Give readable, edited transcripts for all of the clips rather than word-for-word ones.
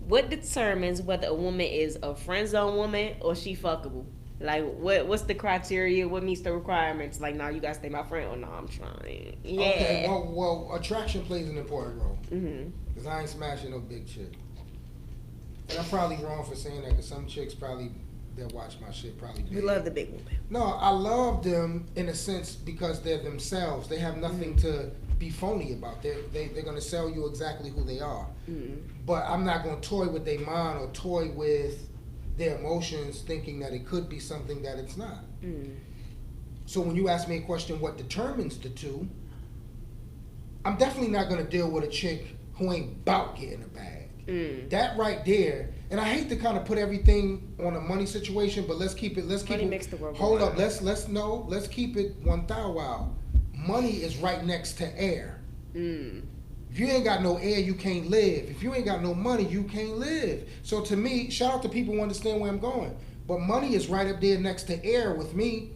What determines whether a woman is a friend zone woman or she fuckable? Like what's the criteria? What meets the requirements? Like, nah, you gotta stay my friend, or no, I'm trying. Okay, Yeah. well, attraction plays an important role. Mhm. Cause I ain't smashing no big chick. And I'm probably wrong for saying that, cause some chicks probably that watch my shit probably We big. love the big woman. No, I love them in a sense because they're themselves. They have nothing to be phony about. They're gonna sell you exactly who they are. Mm. But I'm not gonna toy with their mind or toy with their emotions, thinking that it could be something that it's not. Mm. So when you ask me a question, what determines the two? I'm definitely not gonna deal with a chick who ain't bout getting a bag. Mm. That right there, and I hate to kind of put everything on a money situation, but let's keep it. Money makes the world go Hold up. round. Let's keep it 1,000. Money is right next to air. Mm. If you ain't got no air, you can't live. If you ain't got no money, you can't live. So to me, shout out to people who understand where I'm going. But money is right up there next to air with me.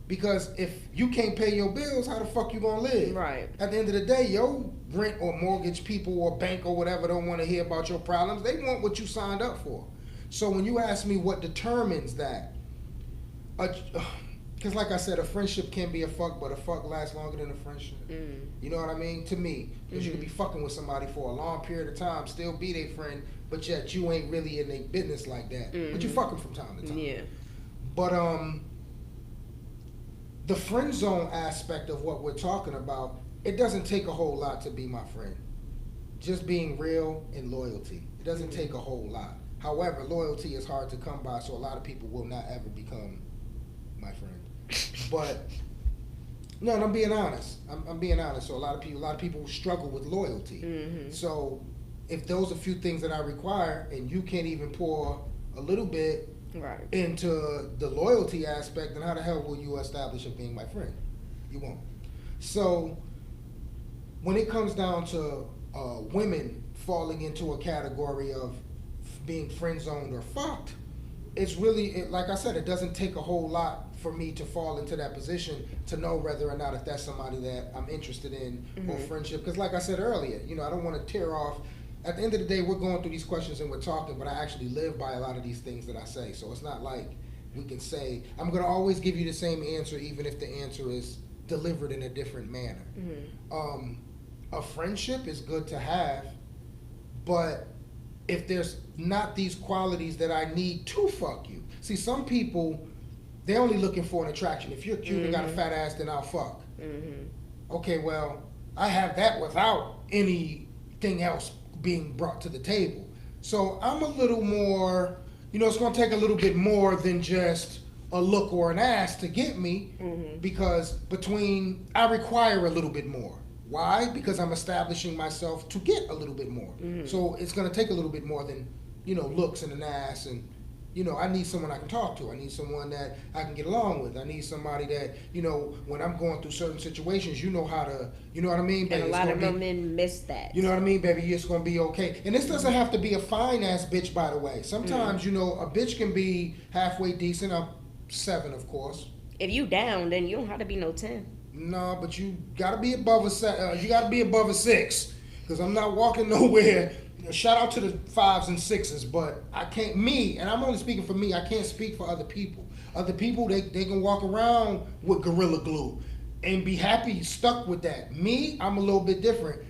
Because if you can't pay your bills, how the fuck you gonna live? Right. At the end of the day, your rent or mortgage people or bank or whatever don't want to hear about your problems. They want what you signed up for. So when you ask me what determines that, because like I said, a friendship can be a fuck, but a fuck lasts longer than a friendship. Mm. You know what I mean? To me, because you could be fucking with somebody for a long period of time, still be their friend, but yet you ain't really in their business like that. But you fucking from time to time. Yeah. But the friend zone aspect of what we're talking about, it doesn't take a whole lot to be my friend. Just being real and loyalty. It doesn't take a whole lot. However, loyalty is hard to come by, so a lot of people will not ever become my friend. But no, and I'm being honest. I'm being honest. So a lot of people struggle with loyalty. Mm-hmm. So if those are few things that I require, and you can't even pour a little bit Right. into the loyalty aspect, then how the hell will you establish it being my friend? You won't. So when it comes down to women falling into a category of being friend zoned or fucked, it's really like I said, it doesn't take a whole lot for me to fall into that position to know whether or not if that's somebody that I'm interested in or friendship. Because like I said earlier, I don't want to tear off. At the end of the day, we're going through these questions and we're talking, but I actually live by a lot of these things that I say. So it's not like we can say, I'm going to always give you the same answer, even if the answer is delivered in a different manner. A friendship is good to have, but if there's not these qualities that I need to fuck you. See, some people, they're only looking for an attraction. If you're cute and got a fat ass, then I'll fuck. Okay, well, I have that without anything else being brought to the table. So I'm a little more, it's going to take a little bit more than just a look or an ass to get me, because I require a little bit more. Why? Because I'm establishing myself to get a little bit more. So it's going to take a little bit more than, looks and an ass. And, I need someone I can talk to. I need someone that I can get along with. I need somebody that, when I'm going through certain situations, how to, you know what I mean? And a lot of women miss that. You know what I mean, baby? It's going to be okay. And this doesn't have to be a fine-ass bitch, by the way. Sometimes, a bitch can be halfway decent. I'm 7, of course. If you down, then you don't have to be no 10. No, but you gotta be above you gotta be above a 6, because I'm not walking nowhere. Shout out to the 5s and 6s, but I can't. And I'm only speaking for me. I can't speak for other people. Other people, they can walk around with Gorilla Glue and be happy stuck with that. Me, I'm a little bit different.